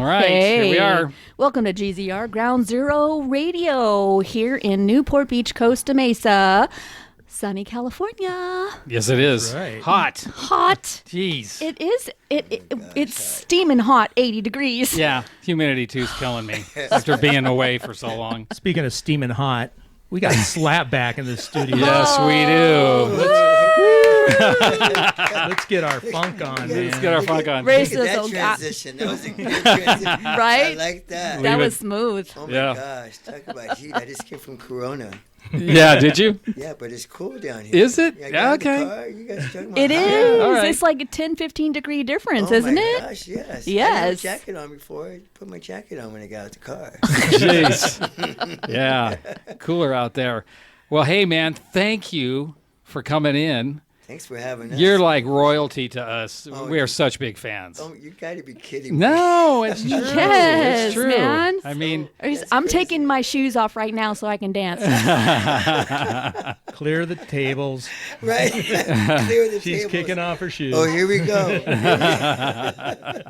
right, Here we are. Welcome to GZR Ground Zero Radio here in Newport Beach, Costa Mesa, sunny California. Yes, it is. Right. Hot. Jeez. It is. It's steaming hot, 80 degrees. Yeah, humidity too's killing me after being away for so long. Speaking of steaming hot, we got Slapbak in the studio. Yes, we do. Let's get our funk on, man. Let's get our funk on. Look at that transition. That was a good transition. Right? I like that. That was smooth. Oh my gosh. Talk about heat. I just came from Corona. Yeah, did you? Yeah, but it's cool down here. Is it? Yeah, Yeah, okay. You guys talking about It hot? is. All right. It's like a 10, 15 degree difference, Oh isn't my it? gosh, yes. I Yes. had a jacket on before. I put my jacket on when I got out the car. Jeez. Yeah, cooler out there. Well, hey, man, thank you for coming in. Thanks for having us. You're like royalty to us. Oh, we are such big fans. Oh, you got to be kidding me. No, it's true. Yes, it's true. man. I mean, I'm crazy. taking my shoes off right now so I can dance. Clear the tables. Right? Clear the She's tables. kicking off her shoes. Oh, here we go. well,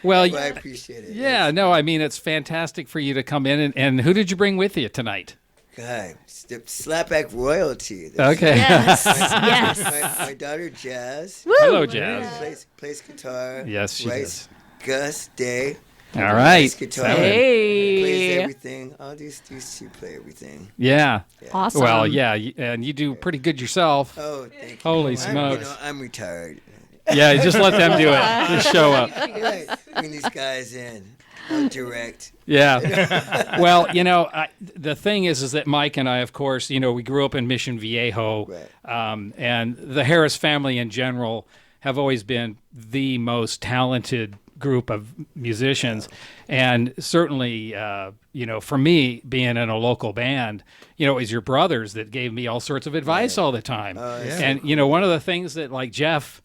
Well, I appreciate it. yeah, no, I mean, it's fantastic for you to come in. And who did you bring with you tonight? God, Slapbak royalty. That's Okay. Yes. Yes. my daughter Jazz Hello, Jazz. plays guitar. Yes, she writes Gus Day. All right. Plays guitar. Seven. Hey. Plays everything. All these two play everything. Yeah. Awesome. Well, yeah, and you do pretty good yourself. Oh, thank you. Holy I'm, smokes. I'm retired. Yeah, just let them do it. Just show up. Right. Bring these guys in. I'll direct. Yeah. Well, the thing is that Mike and I, of course, we grew up in Mission Viejo, Right. and the Harris family in general have always been the most talented group of musicians. And certainly, for me, being in a local band, it was your brothers that gave me all sorts of advice all the time. And, one of the things that, like, Jeff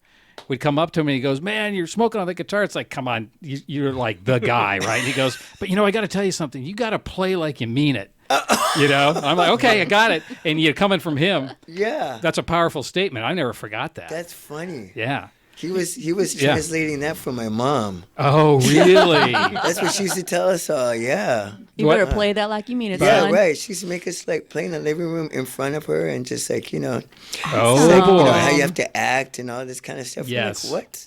would come up to me and he goes, man, you're smoking on the guitar. It's like, come on, you're like the guy, right? And he goes, but I got to tell you something. You got to play like you mean it. I'm like, okay, I got it. And coming from him, Yeah. that's a powerful statement. I never forgot that. That's funny. Yeah. He was translating that from my mom. Oh, really? That's what she used to tell us all. Yeah. You What? better play that like you mean it, Yeah, son. right. She used to make us like play in the living room in front of her and just like, Oh, like, boy. how you have to act and all this kind of stuff. I'm Yes. like, what?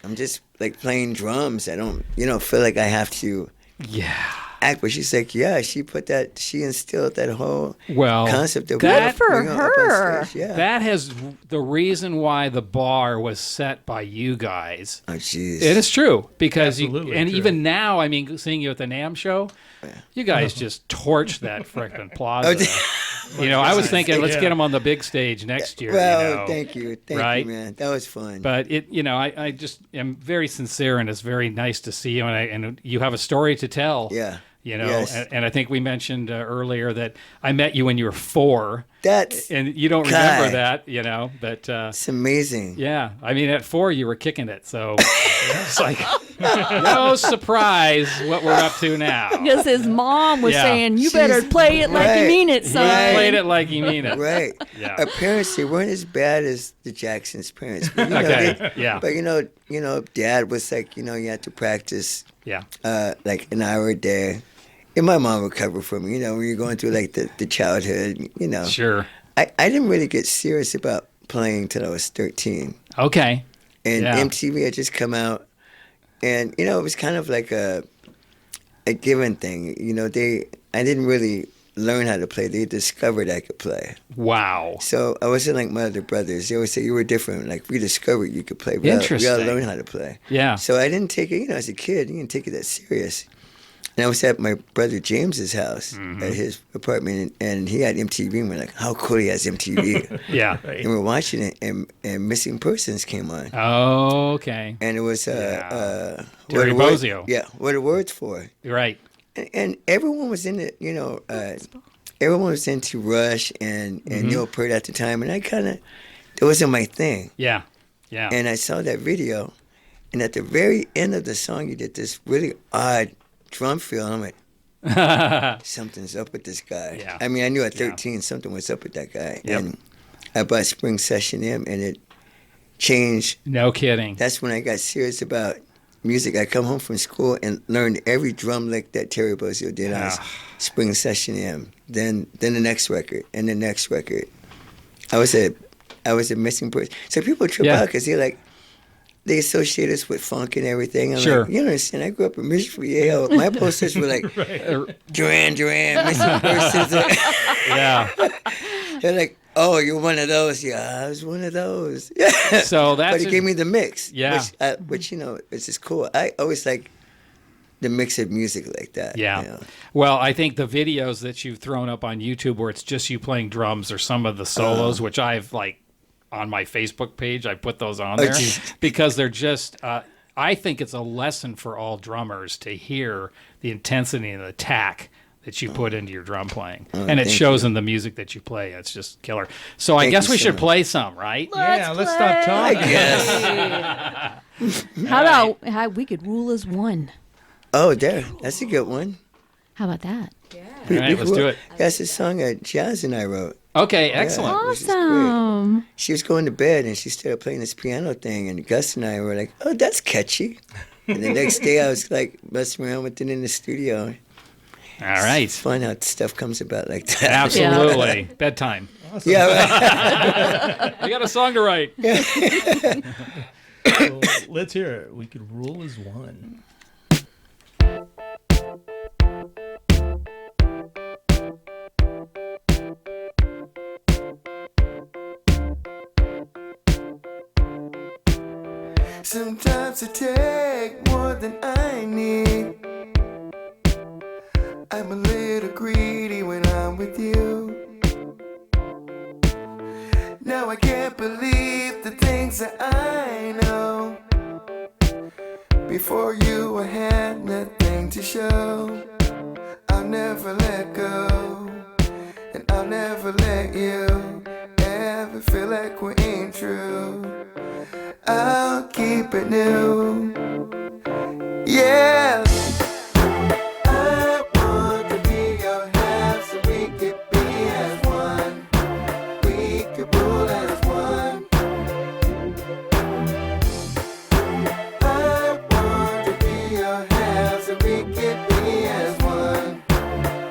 I'm just like playing drums. I don't, feel like I have to Yeah. act. But she's like, yeah, she instilled that whole Well, concept of that- Good for bring up on her. stage. Yeah. That has the reason why the bar was set by you guys. Oh, jeez. It is true because Absolutely true. even now, I mean, seeing you at the NAMM show, you guys just torched that frickin' plaza. I was thinking, let's get them on the big stage next year. Well, thank you, right? man. That was fun. But I just am very sincere, and it's very nice to see you, and you have a story to tell. Yeah. Yes. and I think we mentioned earlier that I met you when you were 4. That's And you don't remember that, but it's amazing. yeah, I mean, at 4 you were kicking it, so it's like no surprise what we're up to now. Because his mom was Yeah. saying, you She's better play it like you right. mean it, son. You played it like you mean it. Right. Yeah. Our parents, they weren't as bad as the Jacksons' parents. But, Okay. Yeah. But Dad was like, you had to practice Yeah. like an hour a day. And my mom would cover for me, when you're going through like the childhood, Sure. I didn't really get serious about playing till I was 13. Okay. And Yeah. MTV had just come out. And, it was kind of like a given thing. I didn't really learn how to play. They discovered I could play. Wow. So I wasn't like my other brothers. They always say you were different. Like we discovered you could play. We gotta Interesting. learn how to play. Yeah. So I didn't take it, as a kid, you didn't take it that serious. And I was at my brother James's house at his apartment, and he had MTV, and we're like, how cool he has MTV. Yeah. And we're watching it, and Missing Persons came on. Okay. And it was Yeah. what Terry are the word- Bozzio. Yeah, what are words for? Right. And everyone was in it, everyone was into Rush and Neil Peart at the time, and it wasn't my thing. Yeah. Yeah. And I saw that video, and at the very end of the song, you did this really odd drum fill, and I'm like, something's up with this guy. Yeah. I mean, I knew at 13 something was up with that guy. Yep. And I bought Spring Session M, and it changed. No kidding. That's when I got serious about music. I come home from school and learned every drum lick that Terry Bozzio did on his Spring Session M. Then the next record and the next record. I was a missing person. So people trip out because they're like, they associate us with funk and everything. I'm like, you understand, I grew up in Mission Viejo. My posters were like, Duran Duran, missing persons. They're like, oh, you're one of those. Yeah, I was one of those. So that's. But it gave me the mix. Yeah. Which it's just cool. I always like the mix of music like that. Yeah. You know? Well, I think the videos that you've thrown up on YouTube where it's just you playing drums or some of the solos, which I've like on my Facebook page, I put those on there because they're just. I think it's a lesson for all drummers to hear the intensity and the attack that you put into your drum playing. And it shows in the music that you play. It's just killer. So I guess we should play some, right? Let's stop talking. I guess. How about how we could rule as one? Oh, there. That's a good one. How about that? All right, let's do it. That's a song that Jazz and I wrote. Okay, excellent. Awesome. She was going to bed and she started playing this piano thing, and Gus and I were like, oh, that's catchy. And the next day I was like messing around with it in the studio. All right. It's fun how stuff comes about like that. Absolutely. Bedtime. Awesome. Yeah, right. I got a song to write. So let's hear it. We could rule as one. Sometimes I take more than I need. I'm a little greedy when I'm with you. Now I can't believe the things that I know. Before you I had nothing to show. I'll never let go, and I'll never let you ever feel like we ain't true. I'll keep it new. Yeah. I want to be your half so we could be as one. We could rule as one. I want to be your half so we could be as one.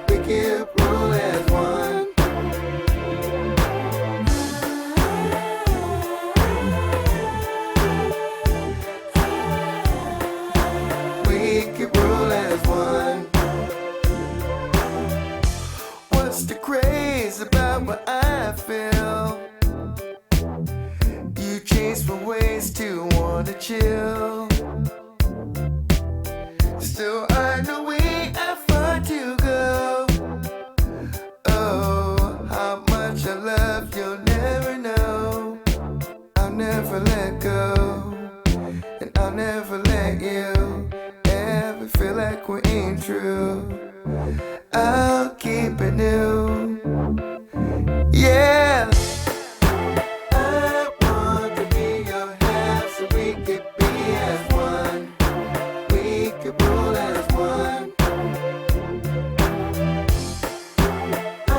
We could rule as one. We could rule as one. What's the craze about what I feel? You chase for ways to wanna chill. Still I know we have far to go. Oh, how much I love you'll never know. I'll never let go, and I'll never let you ever feel like we ain't true. I'll keep it new. Yeah. I want to be your half so we could be as one. We could rule as one. I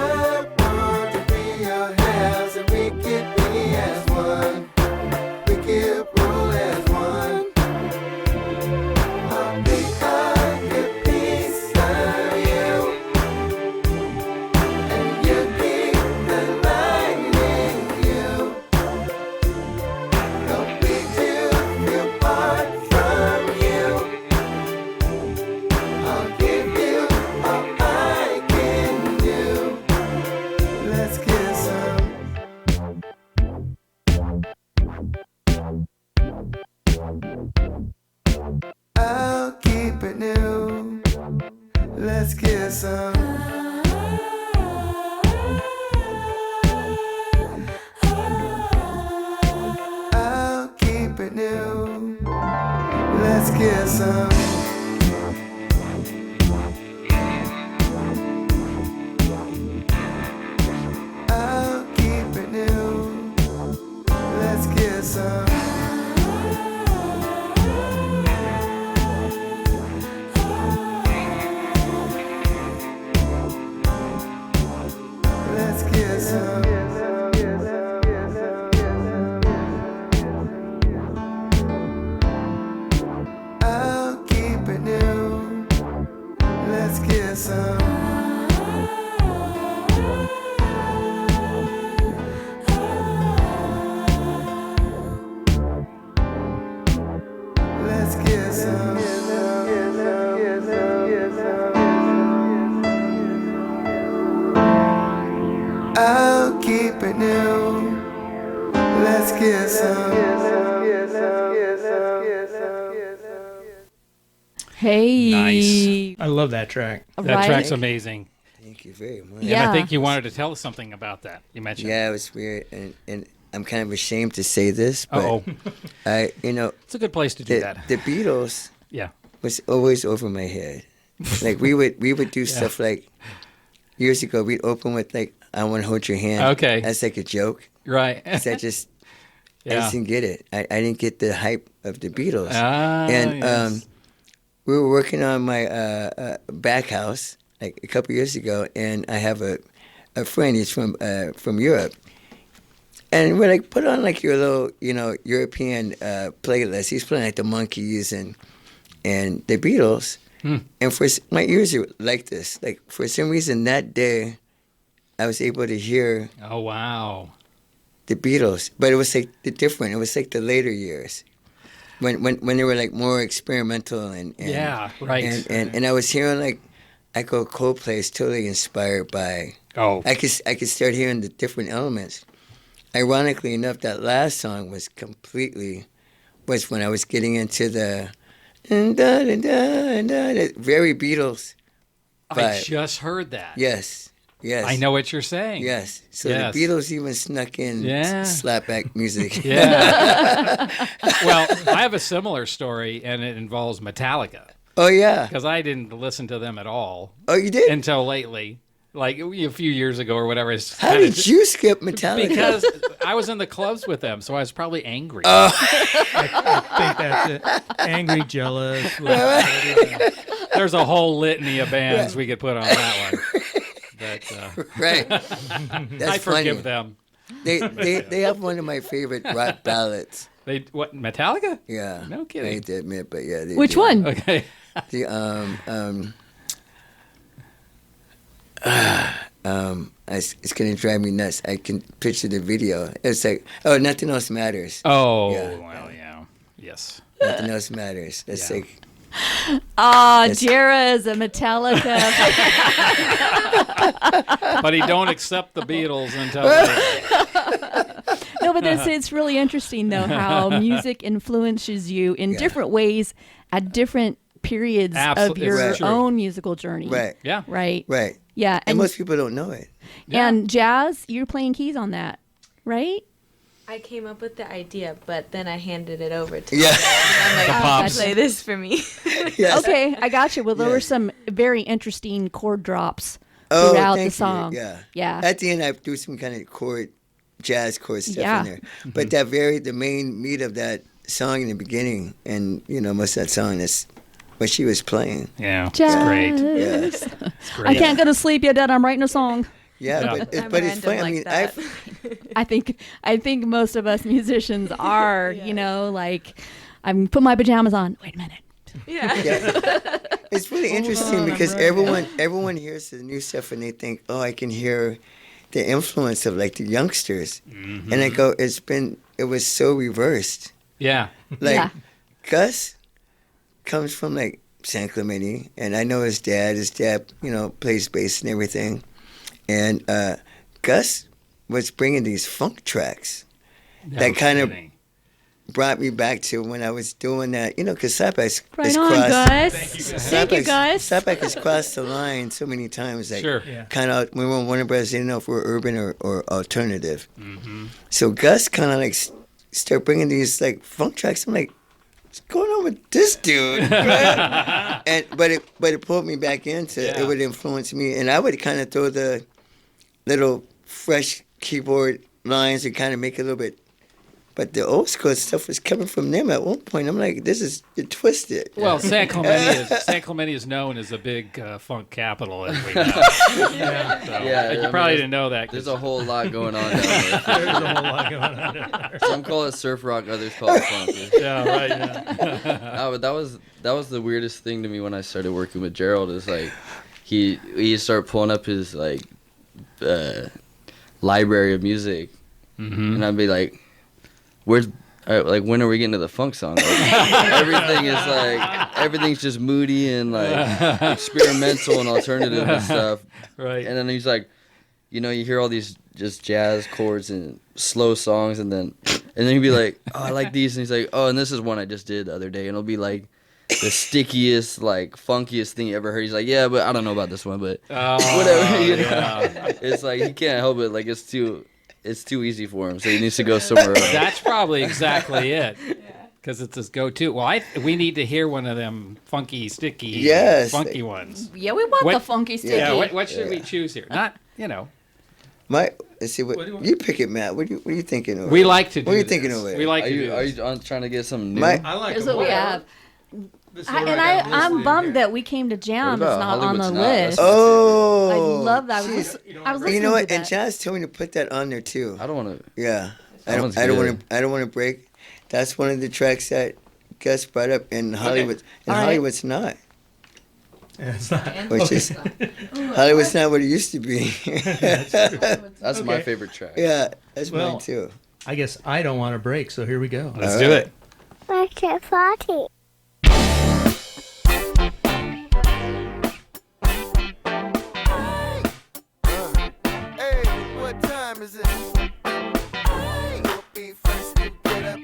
want to be your half so we could be as one. We could rule as one. I'll be a piece of you, and you keep the light in you. Don't be too feel apart from you. I'll give you all I can do. Let's get some. I'll keep it new. Let's get some. I'll keep it new. Let's get some. I'll keep it new. Let's get some. Let's get some. Let's get some. Hey. Nice. I love that track. That track's amazing. Thank you very much. Yeah. And I think you wanted to tell us something about that. You mentioned. Yeah, it was weird, and I'm kind of ashamed to say this, but Oh, it's a good place to do that. the Beatles Yeah. was always over my head. Like we would do stuff like years ago. We'd open with like "I Want to Hold Your Hand." Okay. That's like a joke. Right. 'Cause I just Yeah. didn't get it. I didn't get the hype of the Beatles. And We were working on my back house like a couple years ago, and I have a friend. He's from Europe, and we're like, put on like your little European playlist. He's playing like the Monkees and the Beatles, and my ears are like this. Like for some reason that day, I was able to hear Oh wow. the Beatles, but it was like different. It was like the later years. When they were like more experimental and Yeah, right. and I was hearing like Coldplay is totally inspired by. Oh. I could start hearing the different elements. Ironically enough, that last song was when I was getting into the very Beatles I vibe. just heard that. Yes. I know what you're saying. Yes. So Yes. the Beatles even snuck in Yeah. slapback music. Yeah. Well, I have a similar story, and it involves Metallica, Oh yeah. because I didn't listen to them at all Oh, you did? until lately, like a few years ago or whatever. It's How kinda- did you skip Metallica? Because I was in the clubs with them, so I was probably angry. I think that's it. Angry, jealous. There's a whole litany of bands we could put on that one. But right. That's I forgive funny. them. They have one of my favorite rock ballads. They what? Metallica? Yeah. No I kidding. hate to admit, but yeah. They Which do. one? Okay. The it's gonna drive me nuts. I can picture the video. It's like, oh, nothing else matters. Oh Yeah. well, yeah. Yes. Nothing else matters. It's Yeah. like, Jara is a Metallica. But he don't accept the Beatles until No, but it's really interesting though how music influences you in different ways at different periods of Absolutely, your it's true. own musical journey. right, yeah. Right. right. Yeah. And most people don't know it. and jazz, you're playing keys on that, right? I came up with the idea, but then I handed it over to Yeah. I'm like, pops. play this for me. Yes. Okay, I got you. Well, there were Yes. some very interesting chord drops Oh, throughout thank the song. You. Yeah. Yeah. At the end, I do some kind of jazz chord stuff Yeah. in there. But the main meat of that song in the beginning, and most of that song is what she was playing. Yeah. Jazz. It's great. Yeah. It's great. I can't go to sleep yet, Dad. I'm writing a song. Yeah, Yeah. but it's funny. I mean, that. I think most of us musicians are, like I'm putting my pajamas on. Wait a minute. Yeah. yeah. It's really interesting because everyone hears the new stuff and they think, oh, I can hear the influence of like the youngsters, and I go, it was so reversed. Yeah. Like Yeah. Gus comes from like San Clemente, and I know his dad. His dad, plays bass and everything. And Gus was bringing these funk tracks that kind of brought me back to when I was doing that. Because Slapbak Right is on, crossed. guys. Thank you, guys. Slapbak has crossed the line so many times. Like, Sure. Yeah. kind of when we were on Warner Brothers, they didn't know if we were urban or alternative. So Gus kind of like started bringing these like funk tracks. I'm like, what's going on with this dude? but it pulled me back into Yeah. it would influence me, and I would kind of throw the little fresh keyboard lines and kind of make it a little bit. But the old school stuff was coming from them at one point. I'm like, you're twisted. Well, San Clemente is known as a big funk capital, as we know. Yeah, You I mean, probably didn't know that. 'cause- There's a whole lot going on down there. There's a whole lot going on there. Some call it surf rock, others call it funk. yeah, right. Yeah. No, but that was the weirdest thing to me when I started working with Gerald. Is like he started pulling up his like library of music, and I'd be like, "Where's like when are we getting to the funk song?" Like, everything's just moody and like experimental and alternative and stuff. Right. And then he's like, you know, you hear all these just jazz chords and slow songs, and then he'd be like, oh, I like these, and he's like, oh, and this is one I just did the other day, and it'll be like the stickiest, like funkiest thing you ever heard. He's like, yeah, but I don't know about this one, but whatever. You know? Yeah. It's like he can't help it. Like it's too easy for him, so he needs to go somewhere else. That's probably exactly it. Because it's his go-to. Well, we need to hear one of them funky, sticky, funky ones. Yeah, we want the funky sticky. Yeah, what should we choose here? Not, you know. Let's see what you pick it, Matt. What are you thinking of? We like to do What are you this. thinking of it? We like Are to do you this. trying to get something new? I like Here's them what we all. have. This is what I got I'm listed bummed here. that We Came to Jam is about not on the Hollywood's Not? list. Oh, I love that. I was listening You know what? to And that. Jazz told me to put that on there too. I don't want to. Yeah, That one's I don't good. want to. I don't want to break. That's one of the tracks that Gus brought up in Hollywood. And All right. Hollywood's not. Yeah, it's not. Which is Hollywood's not what it used to be. That's my Okay. favorite track. Yeah, that's Well, mine too. I guess I don't want to break, so here we go. Let's do it. What's your party? Hey, what time is it? You'll be first to get up.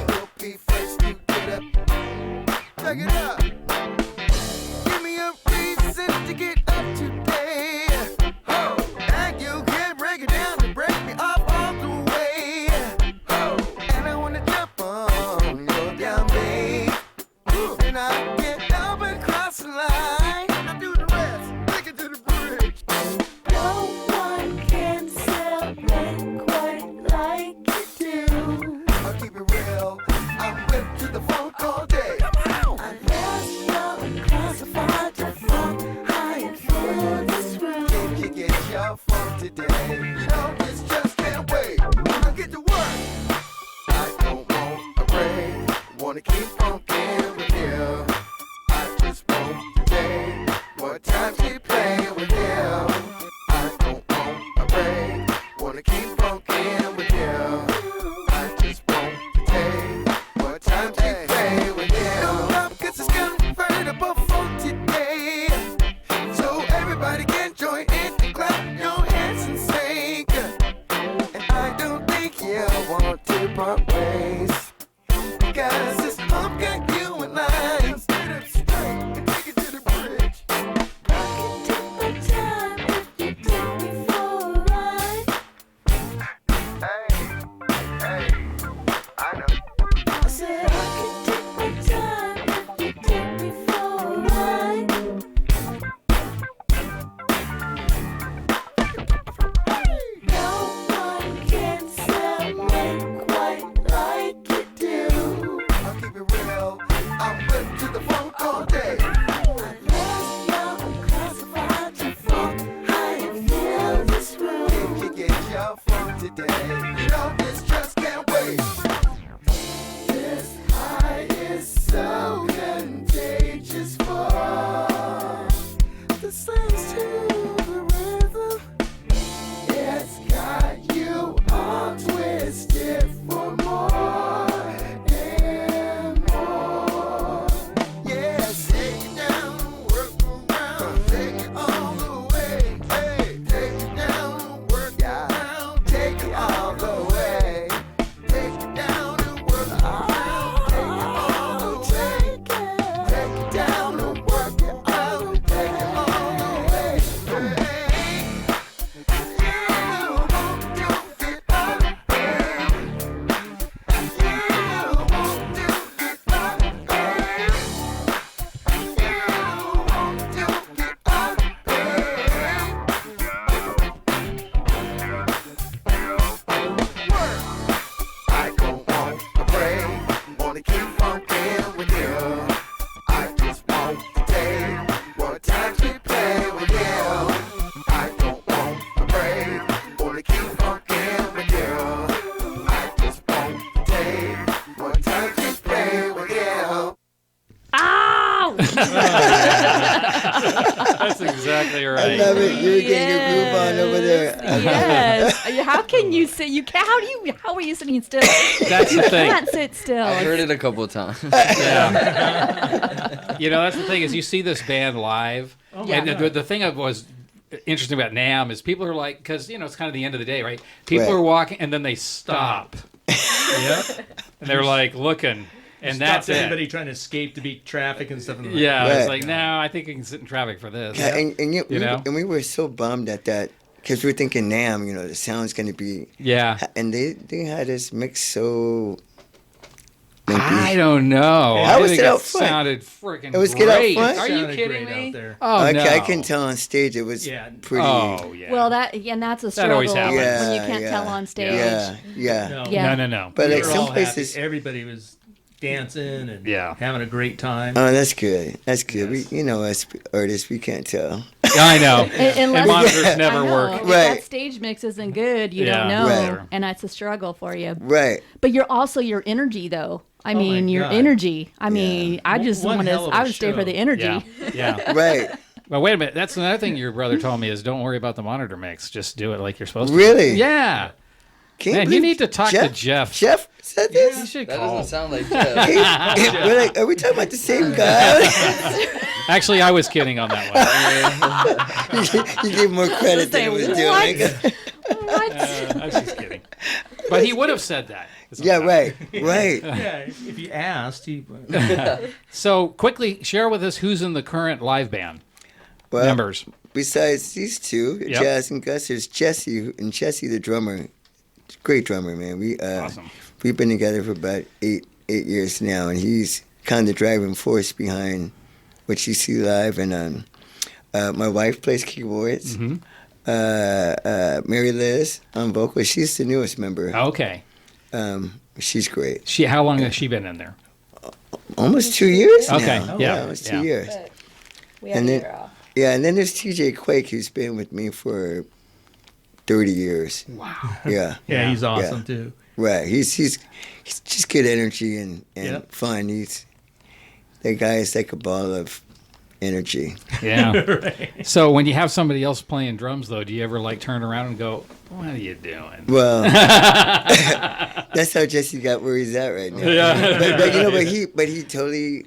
You'll be first to get up. Check it out. Give me a reason to get up today. And you can break it down and break me up all the way. And I wanna jump on your down, babe. And I get up and cross the line. I do the rest, take it to the bridge. No one can celebrate quite like you do. I'll keep it real. I'm whipped to the funk all day. Unless you're classified to funk, I am feel this room. Can you get your funk today? No, this just can't wait. I'll get to work. I don't want a break. Wanna keep funkin' with you. I just want today. What time keep playing with you? I don't want a break. Wanna keep funkin' with you. I just want today. What time keep playing with you? No love, 'cause it's convertible funk today. So everybody can join in and clap your hands and sing. And I don't think you want to part ways. Because this hump got you and I. Straight up straight and take it to the bridge. I can take my time if you take me for a ride. Hey, I know. I said I can take my time if you take me for a ride. No one can celebrate quite like you do. I'll keep it real. I'm whipped to the funk all day. Unless you're classified to funk, I am feel this room. Can you get your funk today? No, this just can't wait. This high is so contagious for the sense to the rhythm. It's got you all twisted for more and more. Yeah, take it down, work around, take it all the way. Hey, take it down, work around, take it all the way. Take it down and work around, take it all the way. Take it down and work it out, take it all the way. Hey, you won't do it up, hey. You won't do it up, hey. You won't do it up, hey. I don't want a break. Wanna keep funkin' with you. I just want today. What time we play with you? I don't want a break. Wanna keep funkin' with you. I just want today. What time we play with you? Ow! That's exactly I right. love it. You're getting your groove on over there. Yes. How can you sit? You can. How are you sitting still? That's the You thing. can't sit still. I heard it a couple of times. Yeah. You know, that's the thing is you see this band live Oh Yeah. my And God. the thing that was interesting about NAMM is people are like, because it's kind of the end of the day, right? People Right. are walking and then they stop, Yep. and they're like looking, and that's Stops it. anybody trying to escape to beat traffic and stuff. And Yeah, it's Right. like, no, I think I can sit in traffic for this. Yeah, You know? and we were so bummed at that because we were thinking, "Nam, the sound's gonna be." Yeah. And they had us mix so. I don't know. How I was think it it out front? sounded freaking It was good out great. front? Are you Sounded kidding great me? out there. Oh, I, no. I can tell on stage it was Yeah. pretty. Oh, yeah. Well, and that's a struggle always happens. when you can't tell on stage. Yeah. No. Yeah. No. But We like were some all happy. places. Everybody was dancing and Yeah. having a great time. Oh, that's good. That's good. Yes. We, us artists, we can't tell. Yeah, I know. Unless And monitors I never know, work. If Right. that stage mix isn't good, you Yeah. don't know, Right. and that's a struggle for you. Right. But you're also your energy, though. I Oh my mean, your God. energy. I mean, I just One want hell to. of a I would stay for show. the energy. Yeah. Yeah. Right. Well, wait a minute. That's another thing your brother told me is don't worry about the monitor mix. Just do it like you're supposed to. Really? Yeah. Can't Man, you believe need to talk to Jeff. Jeff said You this? should That call. doesn't sound like Jeff. We're like, are we talking about the same guy? Actually, I was kidding on that one. You give more credit than he was doing. What? I was just kidding. But he would have said that. Yeah, right. Right. Yeah, if you asked, he. So quickly share with us who's in the current live band Well, members. besides these two, Yep. Jazz and Gus, there's Jesse, and Jesse the drummer. Great drummer, man. Awesome. We've been together for about eight years now, and he's kind of the driving force behind what you see live. And my wife plays keyboards. Mm-hmm. Mary Liz on vocals. She's the newest member. Okay. She's great. How long has she been in there? Almost 2 years Okay, now. yeah, almost yeah. 2 years. We And had then- her off. Yeah, and then there's TJ Quake, who's been with me for 30 years. Wow. Yeah, Yeah, he's awesome Yeah. too. right. He's just good energy and Yep. fun. That guy is like a ball of energy. Yeah. Right. So when you have somebody else playing drums, though, do you ever like turn around and go, "What are you doing?" Well, that's how Jesse got where he's at right now. Yeah. But he totally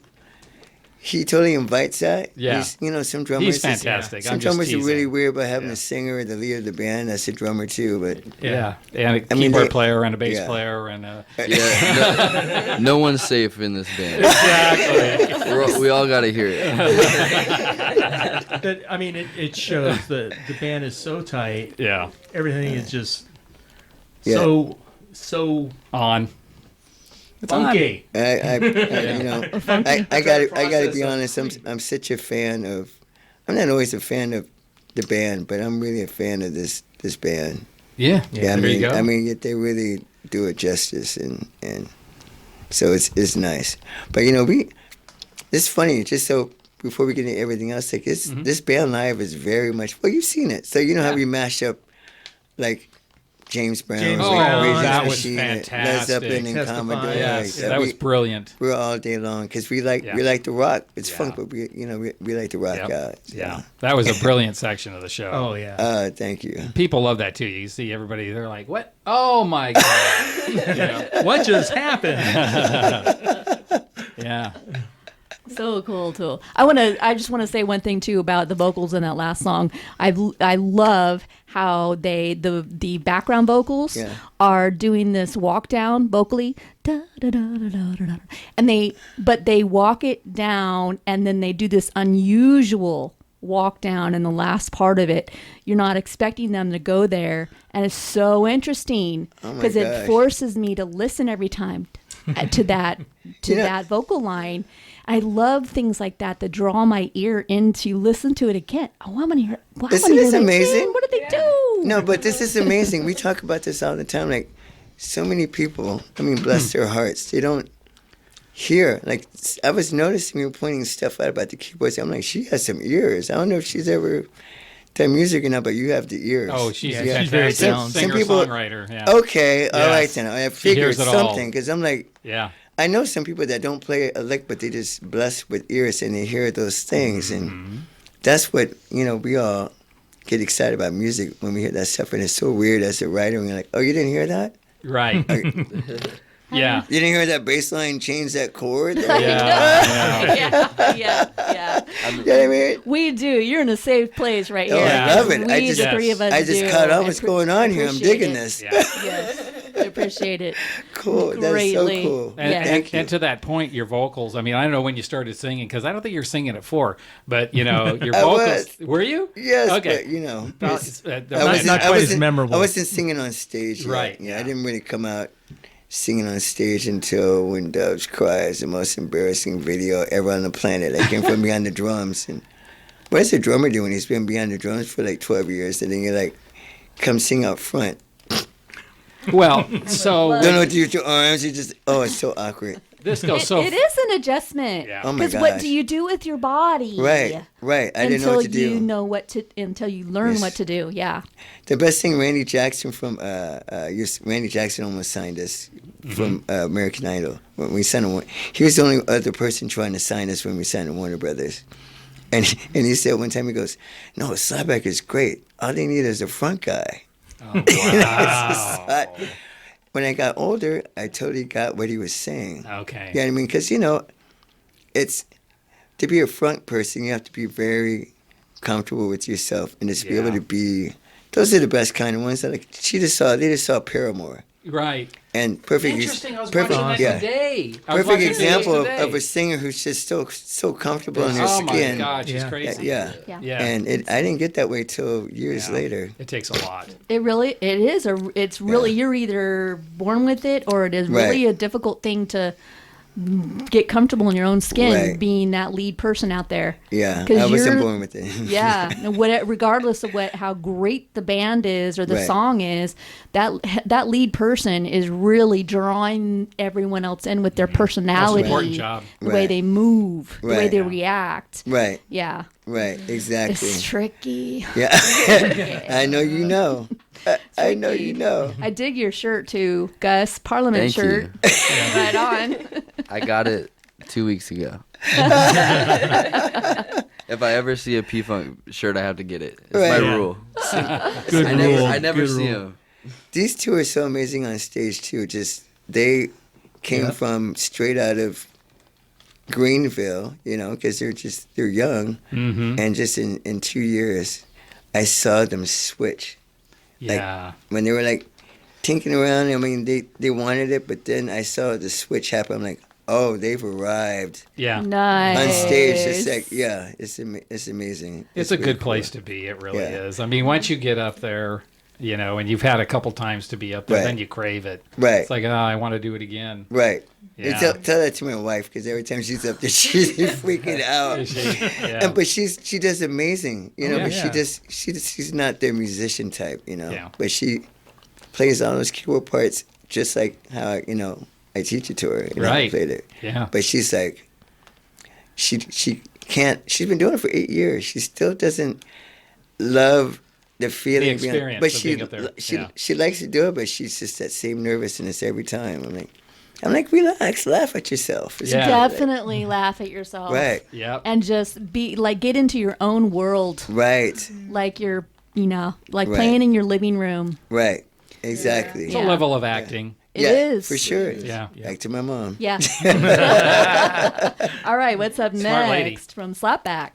invites that. Yeah. Some drummers. He's fantastic. Some I'm just drummers are teasing. really weird about having Yeah. a singer or the leader of the band. That's a drummer too, but Yeah. And a I mean, keyboard they- player and a bass yeah. player and a... Yeah, no one's safe in this band. Exactly. We all got to hear it. But I mean, it shows that the band is so tight. Yeah. Everything is just Yeah. so On. It's on. funky. I gotta be honest. I'm such a fan of. I'm not always a fan of the band, but I'm really a fan of this band. Yeah. Yeah, there you go. I mean, they really do it justice, and so it's nice. But it's funny. Just so before we get into everything else, like this band live is very much. Well, you've seen it, so you know how we mash up, like. James Brown, James Oh, Brown, that was Machine, Led fantastic. Zeppelin, and Testify, Commodore. Yes, Like, that was brilliant. we're all day long because we like Yeah. we like to rock. It's Yeah. funk, but we like to rock Yep. out. so. Yeah. That was a brilliant section of the show. Oh yeah. Thank you. People love that too. You see everybody, they're like, "What? Oh my God." What just happened? Yeah. So cool too. I just want to say one thing too about the vocals in that last song. I love how the background vocals Yeah. are doing this walk down vocally, da, da, da, da, da, da, da. And they walk it down and then they do this unusual walk down in the last part of it. You're not expecting them to go there, and it's so interesting Oh my because it gosh. forces me to listen every time to that that vocal line. I love things like that draw my ear in to listen to it again. Oh, I'm gonna hear. Well, I Isn't wanna hear this that amazing? again. What did they do? No, but this is amazing. We talk about this all the time. Like, so many people, I mean, bless their hearts, they don't hear. Like, I was noticing you were pointing stuff out about the keyboards. I'm like, she has some ears. I don't know if she's ever done music or not, but you have the ears. Oh, she's Yeah, a she's very fantastic talented. Some people- singer-songwriter. Yeah. Okay, all right Yes. then. I She figured hears it all. something because I'm like, Yeah. I know some people that don't play a lick, but they just blessed with ears and they hear those things. Mm-hmm. And that's what, we all get excited about music when we hear that stuff. And it's so weird as a writer. And you're like, oh, you didn't hear that? Right. Yeah. You didn't hear that bass line change that chord? Yeah. yeah, yeah. You know what I mean? We do. You're in a safe place right Oh, here. I love it. We, I just, the three of us, I just do. caught on what's going on here. I'm appreciate digging it. this. Yeah. Yes, I appreciate it. Cool. That's so Greatly. cool. And, Yeah. and, and to that point, your vocals. I mean, I don't know when you started singing because I don't think you're singing at 4, but your I vocals. Were you? Yes, Okay. but you know, Well, it's- the Not rest- quite as wasn't- memorable. I wasn't singing on stage yet. Right, Yeah, yeah. I didn't really come out singing on stage until When Doves Cry is the most embarrassing video ever on the planet. I came from behind the drums. And what does a drummer do when he's been behind the drums for like 12 years? And then you're like, come sing out front. well, so Don't know what to do with your arms. You just, oh, it's so awkward. this goes It, so. it is an adjustment. Yeah. Oh my Because what gosh. do you do with your body? Right. I didn't know what to do. Until you know what to, until you learn Yes. what to do. Yeah. The best thing, Randy Jackson from Randy Jackson almost signed us from American Idol when we signed him. He was the only other person trying to sign us when we signed to Warner Brothers. And he said one time, he goes, "No, Slapbak is great. All they need is a front guy." Oh, wow. When I got older, I totally got what he was saying. Okay. You know what I mean? Because, you know, it's to be a front person, you have to be very comfortable with yourself and just be able Yeah. to be. Those are the best kind of ones. That, like, they just saw Paramore. Right. And perfect, Interesting. I was perfect, watching that yeah. today. I was Perfect watching example videos of, today. of a singer who's just so comfortable in their Oh my skin. God, she's Yeah. crazy. Yeah. Yeah. Yeah. And I didn't get that way till years Yeah. later. It takes a lot. It really, it is it's really, you're either born with it or it is really Right. a difficult thing to get comfortable in your own skin, Right. being that lead person out there. Yeah, 'Cause I wasn't you're- born with it. Yeah, and regardless of how great the band is or the Right. song is, that lead person is really drawing everyone else in with their personality, important job. the way Right. they move, the way Right. they Yeah. react. Right, Yeah, right, exactly. it's tricky. Yeah, I know you know. I know you know. I dig your shirt too, Gus. Parliament Thank shirt. you. Right on. I got it 2 weeks ago. If I ever see a P-Funk shirt, I have to get it. It's Right. my Yeah. rule. Good I rule. never good see rule. them. These two are so amazing on stage too. Just they came Yeah. from straight out of Greenville, you know, because they're young, Mm-hmm. and just in 2 years, I saw them switch. Yeah. When they were like tinkering around, I mean, they wanted it, but then I saw the switch happen. I'm like, oh, they've arrived Yeah. Nice. on stage. It's like, yeah, it's amazing. It's a really good cool. place to be. It really Yeah. is. I mean, once you get up there, you know, and you've had a couple times to be up there, Right. then you crave it. Right, It's like, oh, I want to do it again. right. You Yeah. tell that to my wife, because every time she's up there, she's freaking out. Yeah. And but she does amazing, you know. Oh, but yeah. she's not the musician type, you know. Yeah. But she plays all those keyboard parts just like how I teach it to her. You know, I Right. played it. Yeah. But she's like, she can't. She's been doing it for 8 years. She still doesn't love the feeling, The experience but of she being up there. Yeah. she likes to do it. But she's just that same nervousness every time. I'm like, relax, laugh at yourself. It's Yeah. okay. Definitely laugh at yourself. Right, Yep. And just be like, get into your own world, right, like you're, like Right. playing in your living room. right. Exactly. It's Yeah. a level of acting. It Yeah, is. for sure. Yeah. Back to my mom. Yeah. All right, what's up Smart next lady. from Slapbak?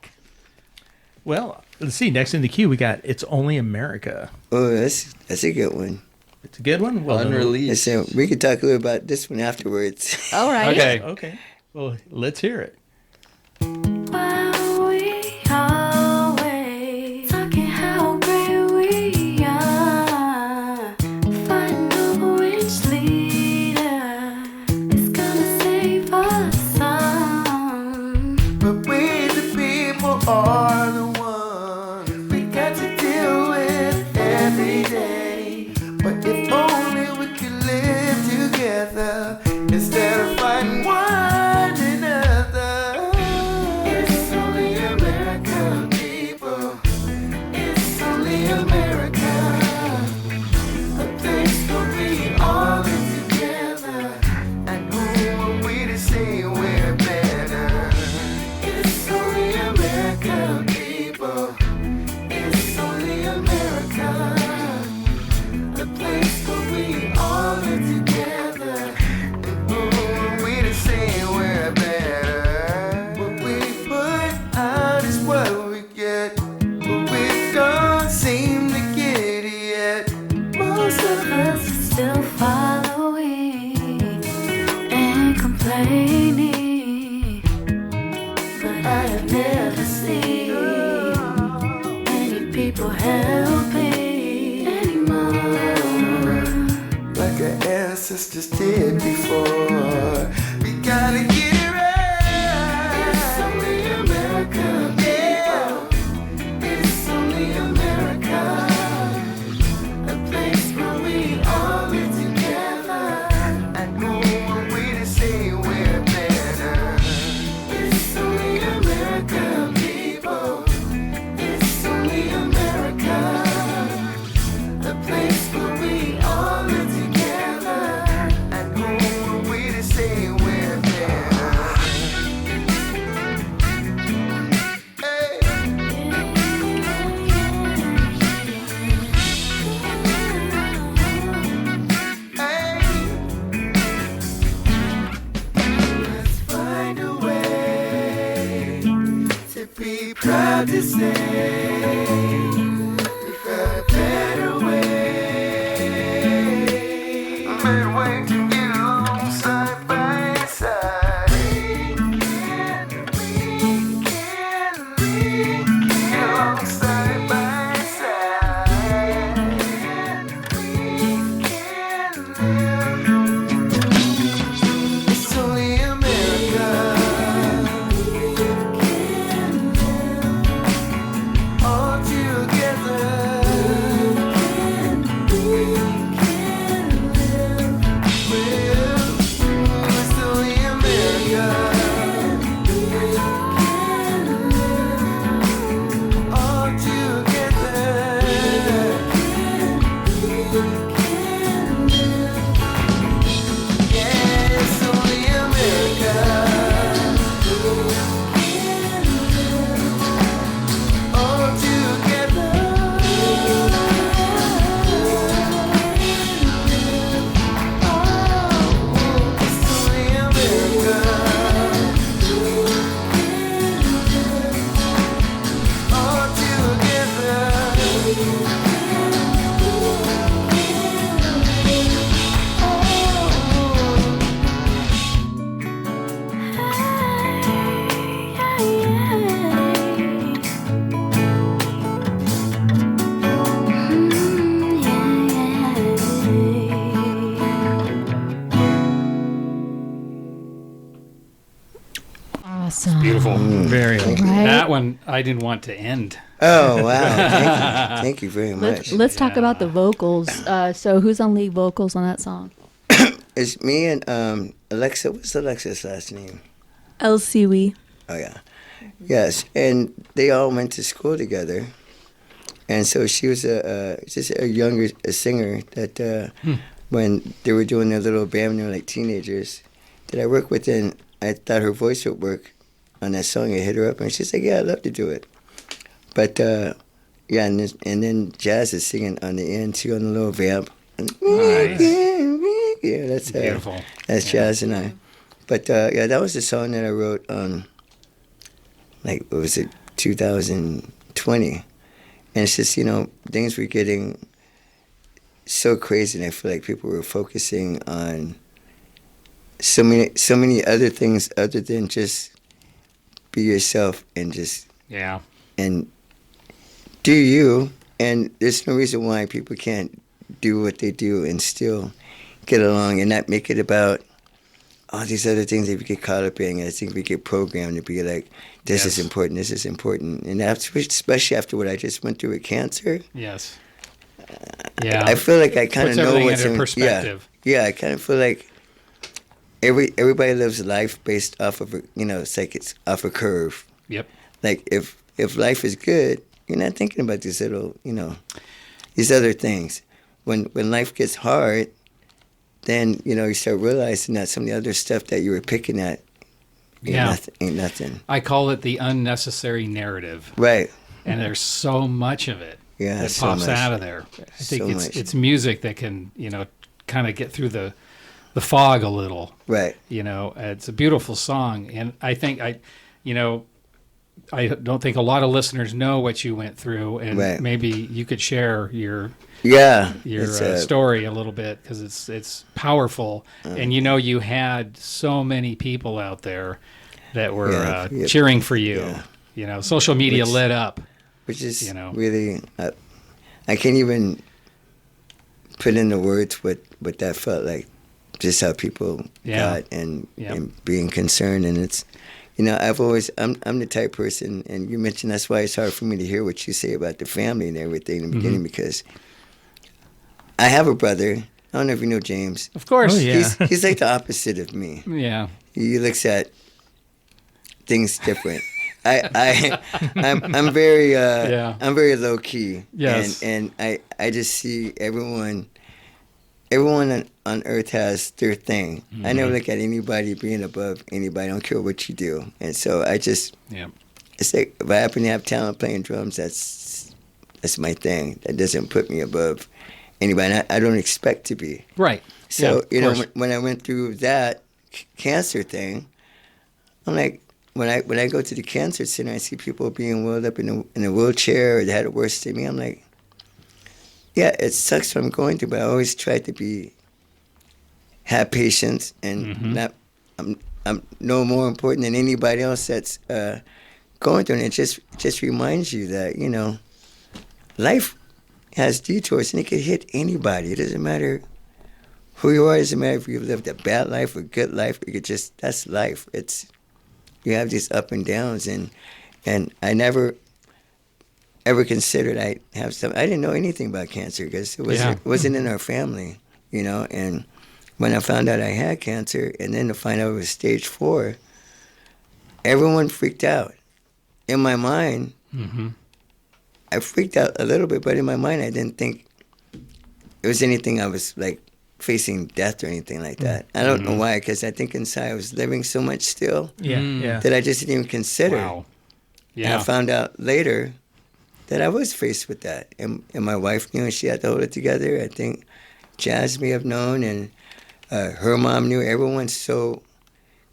Well, let's see. Next in the queue, we got "It's Only America." Oh, that's a good one. It's a good one. Well, Unreleased. Listen, we could talk a little about this one afterwards. All right. Okay. Okay. Well, let's hear it. While we always talking how great we are, find out which leader is gonna save us all. But we the people are the ones we got to deal with every day. But if only we could live together instead of fighting one another. like our ancestors did before. We gotta get it right. It's only America, people. It's only America. A place where we all live together. And no one way to say we're better. It's only America, people. It's only America. A place where we all live together. And no one way to say we're better. Hey. Let's find a way to be proud to say we found a better way. Better way to get along side by side. We can get along side by side. We can live. It's only America. All together. Well, it's only America. All together. Yeah, it's only America. All together. Oh, it's only America. All Awesome. Beautiful. Very. Right? That one I didn't want to end. Oh wow! Thank you very much. Let's talk about the vocals. So who's on lead vocals on that song? It's me and Alexa. What's Alexa's last name? LCW. Oh yeah, yes. And they all went to school together, and so she was just a younger singer that when they were doing their little band when they were like teenagers, that I worked with, and I thought her voice would work on that song. I hit her up, and she's like, "Yeah, I'd love to do it." But yeah, and then Jazz is singing on the end too on the little vamp. Nice. Yeah, that's Beautiful. That's Yeah. Jazz and I. But yeah, that was the song that I wrote on, like, what was it, 2020. And it's just, things were getting so crazy, and I feel like people were focusing on so many other things other than just be yourself and just Yeah. and do you. And there's no reason why people can't do what they do and still get along and not make it about all these other things that we get caught up in. I think we get programmed to be like, this is Yes. important, this is important. And that's, especially after what I just went through with cancer, Yes. Yeah. I feel like I kind Puts of know everything what's into in perspective. Yeah, I kind of feel like everybody lives life based off of it's like it's off a curve. Yep. Like if life is good, you're not thinking about these little, these other things. When life gets hard, then you start realizing that some of the other stuff that you were picking at ain't nothing. I call it the unnecessary narrative. Right. And there's so much of it Yeah. that so pops much. out of there. I think So it's much. it's music that can, kind of get through the fog a little. Right. It's a beautiful song, and I think I don't think a lot of listeners know what you went through, and Right. maybe you could share your Yeah. story a little bit, because it's powerful, and you had so many people out there that were Yeah. cheering for you. Yeah. Social media Which- lit up. Which is you know. really, I can't even put into words what that felt like, just how people got and being concerned. And it's, I've always, I'm the type person, and you mentioned that's why it's hard for me to hear what you say about the family and everything in the beginning, because I have a brother. I don't know if you know James. Of course. Oh, yeah. He's like the opposite of me. Yeah. He looks at things different. I'm very I'm very low key. Yes. And I just see everyone on earth has their thing. I never look at anybody being above anybody. I don't care what you do. And so I just it's like if I happen to have talent playing drums, that's my thing. That doesn't put me above anybody. And I don't expect to be. Right. So Yeah, of course. when I went through that cancer thing, I'm like, when I go to the cancer center, I see people being wheeled up in a wheelchair, or they had it worse than me. I'm like, yeah, it sucks what I'm going through, but I always try to have patience and not. I'm no more important than anybody else that's going through, and it just reminds you that life has detours, and it could hit anybody. It doesn't matter who you are. It doesn't matter if you've lived a bad life or a good life. That's life. You have these up and downs, and I never ever considered I'd have some. I didn't know anything about cancer because it wasn't in our family, And when I found out I had cancer, and then to find out it was stage 4, everyone freaked out. In my mind, I freaked out a little bit, but in my mind, I didn't think it was anything I was like facing death or anything like that. I don't know why, because I think inside I was living so much still that I just didn't even consider. Wow. And Yeah. I found out later that I was faced with that. And my wife knew, and she had to hold it together. I think Jazz may have known, and her mom knew. Everyone's so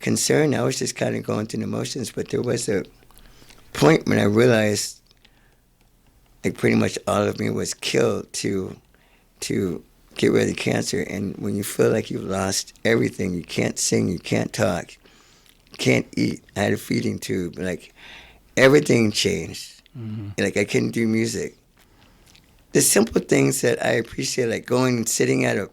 concerned. I was just kind of going through the motions, but there was a point when I realized like pretty much all of me was killed to get rid of the cancer. And when you feel like you've lost everything, you can't sing, you can't talk, you can't eat. I had a feeding tube. Like, everything changed. Like, I couldn't do music. The simple things that I appreciate, like going and sitting at a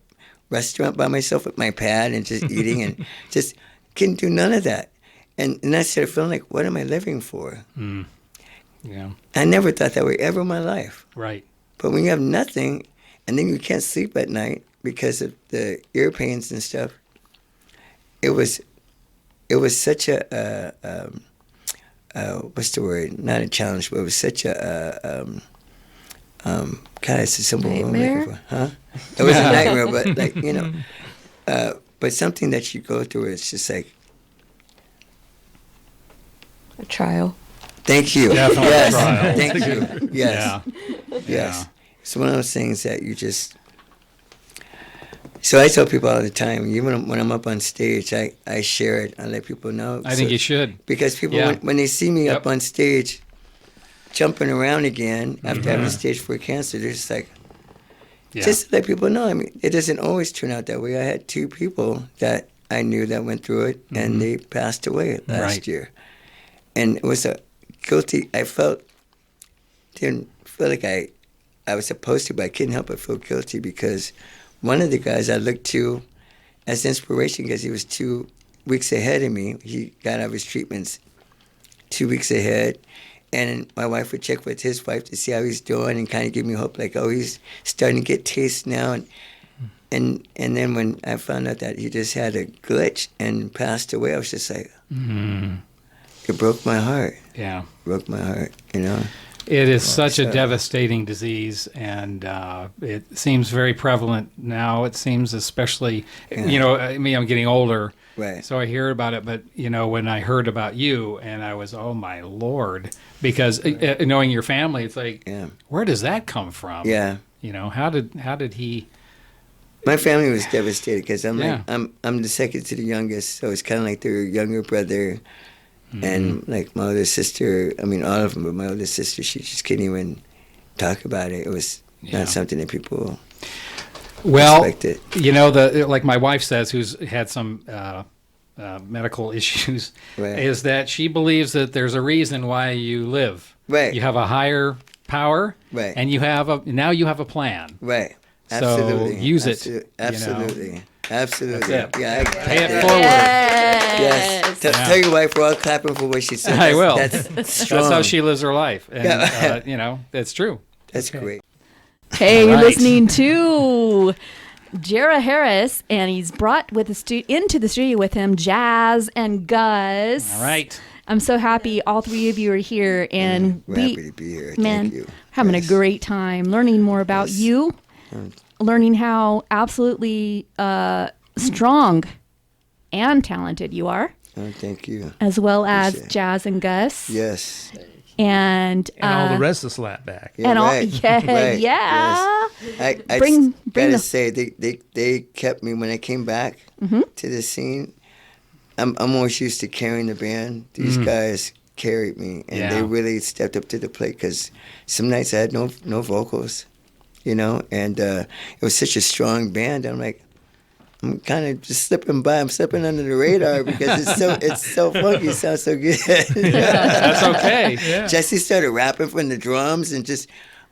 restaurant by myself with my pad and just eating, and just couldn't do none of that. And I started feeling like, what am I living for? Yeah. I never thought that way ever in my life. Right. But when you have nothing, and then you can't sleep at night because of the ear pains and stuff, it was such a what's the word? Not a challenge, but it was such a God, it's a simple word I'm looking for, huh? It was a nightmare, but like but something that you go through, it's just like, A trial. thank you. Definitely Yes, trial. thank you. Yes. Yeah. Yes. It's one of those things that you just. So I tell people all the time, even when I'm up on stage, I share it. I let people know. I think you should. Because people, Yeah. when they see me Yep. up on stage, jumping around again after having stage 4 cancer, they're just like, just to let people know. I mean, it doesn't always turn out that way. I had 2 people that I knew that went through it, and they passed away last year. And it was a guilty. I didn't feel like I was supposed to, but I couldn't help but feel guilty because one of the guys I looked to as inspiration, because he was 2 weeks ahead of me. He got out of his treatments 2 weeks ahead. And my wife would check with his wife to see how he's doing and kind of give me hope, like, oh, he's starting to get taste now. And then when I found out that he just had a glitch and passed away, I was just like, it broke my heart. Yeah. Broke my heart, It is such a so- devastating disease, and it seems very prevalent now. It seems especially, I mean, I'm getting older, Right. so I hear about it. But when I heard about you, and I was, oh my Lord, because knowing your family, it's like, where does that come from? Yeah. How did he? My family was devastated because Yeah. I'm the second to the youngest, so it's kind of like their younger brother. And like my older sister, I mean all of them, but my older sister, she just couldn't even talk about it. It was not something that people expected. Like my wife says, who's had some medical issues, is that she believes that there's a reason why you live. Right. You have a higher power, Right. and now you have a plan. Right. Absolutely. So use it. Absolutely. Absolutely. That's it. Yeah. Pay it forward. Yes. Tell your wife we're all clapping for what she said. I will. That's strong. That's how she lives her life. And, Yeah. That's true. That's great. Hey, you're Right. listening to Jara Harris, and he's brought into the studio with him Jazz and Gus. All right. I'm so happy all three of you are here, and We're we, happy to be here. man, Thank you. having Yes. a great time learning more about Yes. you, learning how absolutely strong and talented you are, Oh, thank you. as well as Appreciate it. Jazz and Gus, Yes. and And all the rest of Slapbak. Yeah, and all, right. yeah, Right. yeah. Yes. I Bring gotta the- say they kept me when I came back Mm-hmm. to the scene. I'm almost used to carrying the band. These guys carried me, and they Yeah. really stepped up to the plate. Because some nights I had no vocals, and it was such a strong band. I'm like, I'm kind of just slipping by. I'm slipping under the radar because it's so funky. It sounds so good. That's okay. Yeah. Jesse started rapping from the drums, and just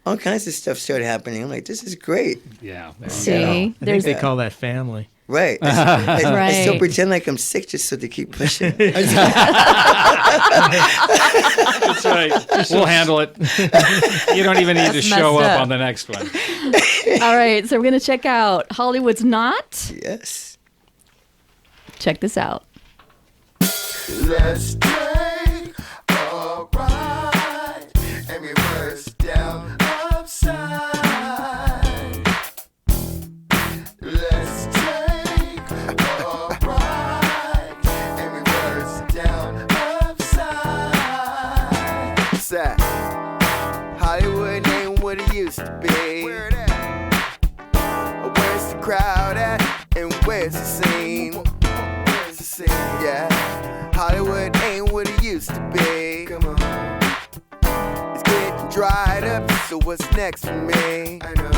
all kinds of stuff started happening. I'm like, this is great. Yeah. See, I think there's they call that family. Right. I still Right. pretend like I'm sick just so they keep pushing. That's right. We'll handle it. You don't even need to That's show messed up up. on the next one. all right. So we're gonna check out Hollywood's Not. Yes. Check this out. Let's take a ride and reverse down upside. Let's take a ride and reverse down upside. Sad. Hollywood ain't what it used to be. Where it at? Where's the crowd at? And where's the scene? Where's the scene? Yeah. Hollywood ain't what it used to be. Come on. It's getting dried up, so what's next for me? I know.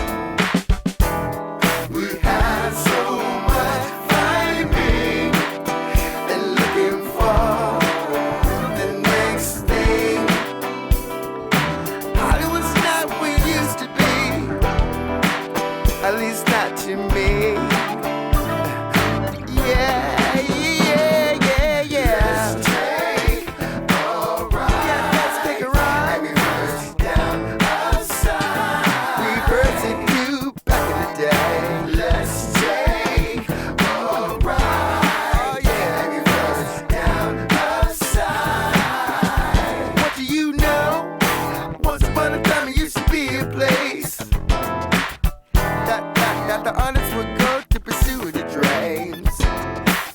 We had so much finding and looking for the next thing. Hollywood's not what it used to be, at least not to me. Yeah. Let's take a ride. Yeah, let's take a ride. And reverse down upside. Reverse it to back in the day. Let's take a ride. Oh yeah, and reverse down upside. What do you know? Once upon a time it used to be a place that the honest would go to pursue the dreams.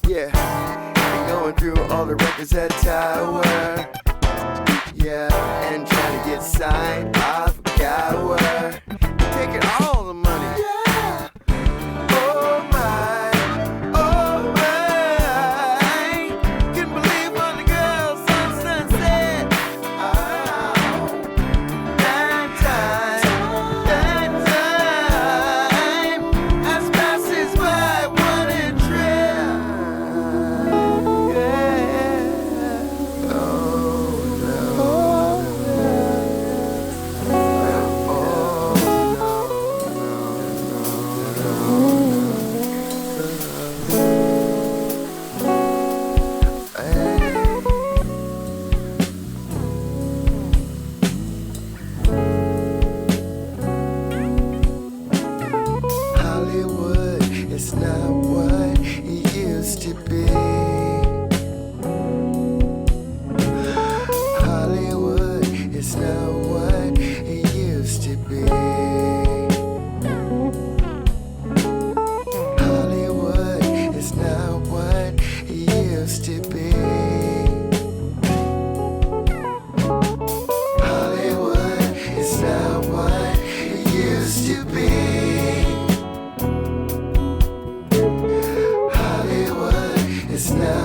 Yeah. Going through all the records at Tower, yeah, and trying to get signed off Gower, taking all the money. Yeah. Oh my, couldn't believe all the girls on Sunset. Oh, that time, as passes by, what a trip. Hollywood is not what it used to be. Hollywood is not what it used to be. Hollywood is not what it used to be. Hollywood is not what it used to be. Hollywood is not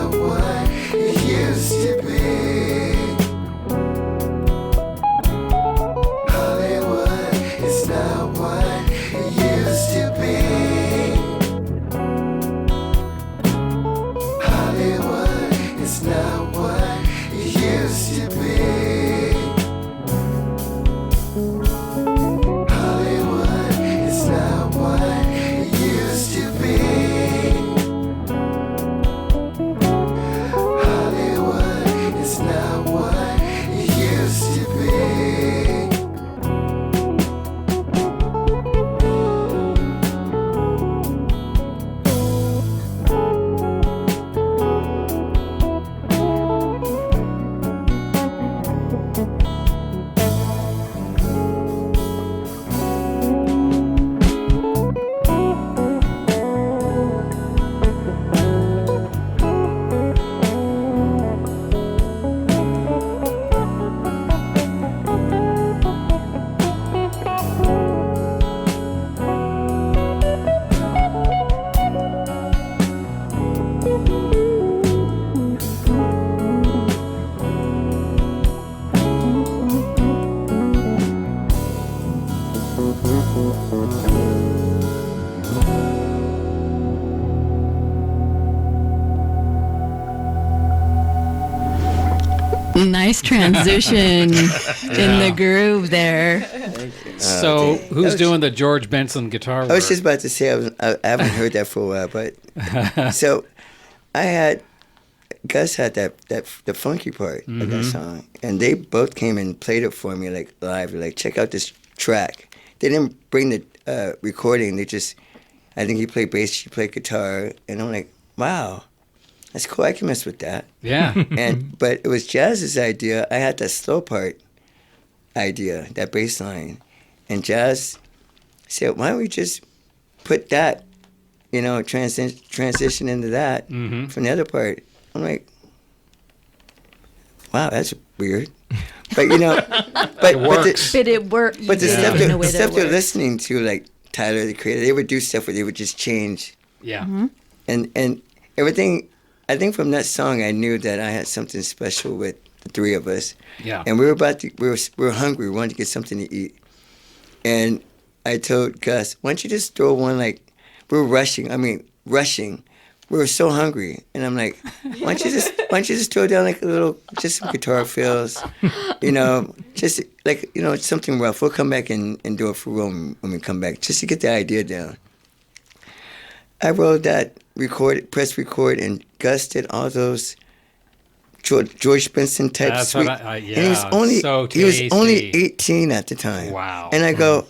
Nice transition in the groove there. So, who's doing the George Benson guitar work? I was just about to say I haven't heard that for a while, but so Gus had the funky part of that song, and they both came and played it for me like live, like check out this track. They didn't bring the recording. They just, I think he played bass, she played guitar, and I'm like, wow, that's cool. I can mess with that. Yeah. But it was Jazz's idea. I had that slow part idea, that bass line, and Jazz said, why don't we just put that, transition into that from the other part. I'm like, wow, that's weird. But but works. But it worked. But the stuff, in a way the stuff that they're worked. listening to, like Tyler the Creator, they would do stuff where they would just change, Yeah. and everything. I think from that song, I knew that I had something special with the three of us. Yeah. And we were hungry. We wanted to get something to eat. And I told Gus, why don't you just throw one, like, we were rushing. We were so hungry. And I'm like, why don't you just throw down like just some guitar fills, just like, something rough. We'll come back and do it for real when we come back, just to get the idea down. I wrote that, press record, and Gus did all those George Benson type That's sweet. what I- yeah, and he was only tasty. 18 at the time. Wow. And I go,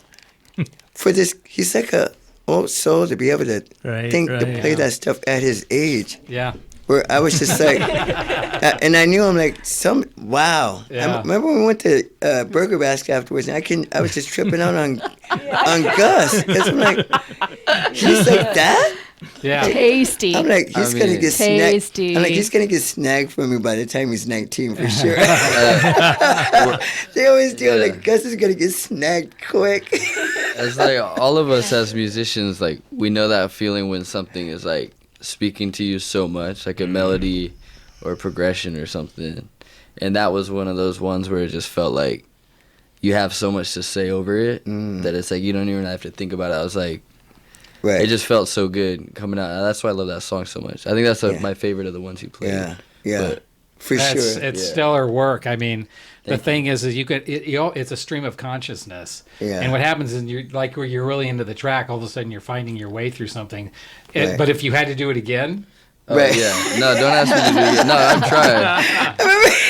for this, he's like a old soul to be able to Right, to play that stuff at his age. Yeah. Where I was just like, and I knew I'm like, wow. Yeah. I remember when we went to Burger Basket afterwards, and I was just tripping out on Gus. 'Cause I'm like, he's like that? Yeah. Tasty. I'm like, he's gonna get Tasty. snagged. I'm like, he's gonna get snagged from me by the time he's 19 for sure. They always do. Like, Gus is gonna get snagged quick. It's like all of us as musicians, like we know that feeling when something is like speaking to you so much, like a melody or a progression or something. And that was one of those ones where it just felt like you have so much to say over it that it's like you don't even have to think about it. I was like, Right. it just felt so good coming out. That's why I love that song so much. I think that's my favorite of the ones you played. Yeah. But For sure. It's stellar work. I mean, the thing is you could, it's a stream of consciousness. Yeah. And what happens is you're like, where you're really into the track, all of a sudden you're finding your way through something. Right. But if you had to do it again, Right. Yeah. No, don't ask me to do it again. No, I've tried.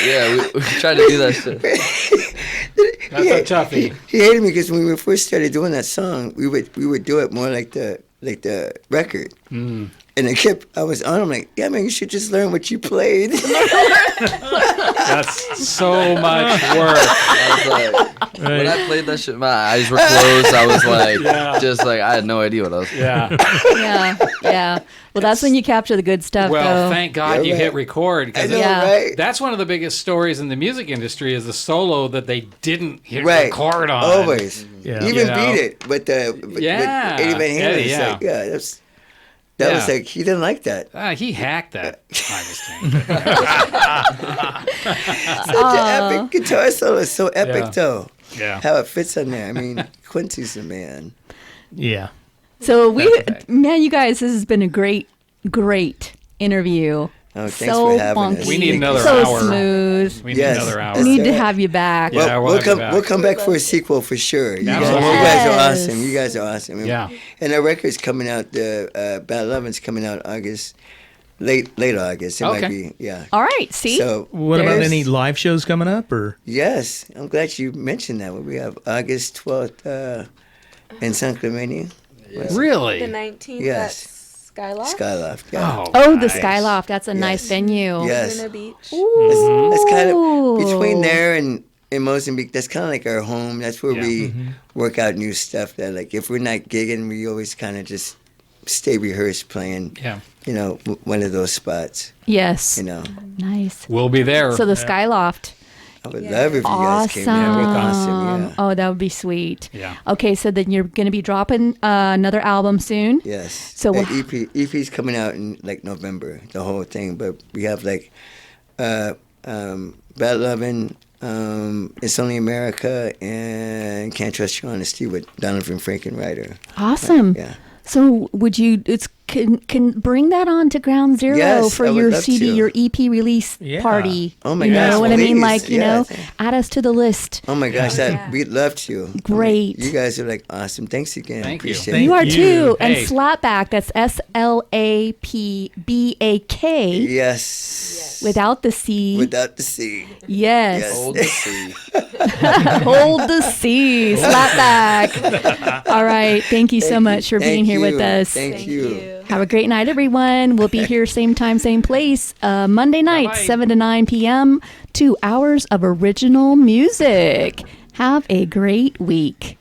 Yeah, we tried to do that shit. that's a toughie. He hated me because when we first started doing that song, we would do it more like the record. And I was on him like, yeah, man, you should just learn what you played. That's so much work. I was like, when I played that shit, my eyes were closed. I was like, just like, I had no idea what I was. Yeah. Yeah. Well, that's when you capture the good stuff, Well, though. thank God you right. hit record. I 'Cause know, Yeah. right? that's one of the biggest stories in the music industry is the solo that they didn't hit Right. record on. Always. Yeah. Even You know? beat it. But Yeah. Eddie Van Halen, Eddie, it's yeah. like, that was Yeah. like, he didn't like that. He hacked that. I just think. Such an epic guitar solo. It's so epic, Yeah. though. Yeah. How it fits on there. I mean, Quincy's the man. Yeah. So man, you guys, this has been a great interview. Oh, thanks so for having funky, us. We need another so hour. smooth. We need Yes. another hour. We need to That's have you back. Yeah, we'll have you back. We'll come back for a sequel for sure. You guys Absolutely. are awesome. You guys are awesome. Yeah. And our record's coming out. The Bad Lovin's coming out August, late August. It Okay. might be. Yeah. All right. See? So What about There's- any live shows coming up? Or yes, I'm glad you mentioned that. We have August 12th in San Clemente, Really? The 19th Yes. at Skyloft. Skyloft. Yeah. Oh, the nice. Skyloft. That's a nice Yes. venue. Yes. Laguna Beach. That's kind of between Ooh. there and in Mozambique. That's kind of like our home. That's where we work out new stuff. That like if we're not gigging, we always kind of just stay rehearsed playing. Yeah. One of those spots. Yes. You know. Nice. We'll be there. So the Skyloft. I would love if you guys came down. We're awesome, yeah. Oh, that would be sweet. Yeah. Okay, so then you're going to be dropping another album soon. Yes. So So EP's coming out in like November, the whole thing. But we have like Bad Lovin', It's Only America, and Can't Trust Your Honesty with Donovan Frankenreiter. Awesome. Yeah. So would you can bring that on to Ground Zero Yes, for I would your love CD, to. your EP release Yeah. party? Oh my you gosh, know what I mean? please, Like, you know, yes. add us to the list. Oh my gosh, Yeah. we'd love to. Great. You guys are like awesome. Thanks again. Thank you. Appreciate Thank You are you. too. And Hey. Slapbak, that's SLAPBAK it. Yes. without the C. Without the C. Yes. Yes. Hold the sea. Hold the C. Slapback. All right. Thank you so much for being Thank here with you. us. Thank you. Have a great night, everyone. We'll be here same time, same place, Monday night, Bye-bye. 7 to 9 p.m. 2 hours of original music. Have a great week.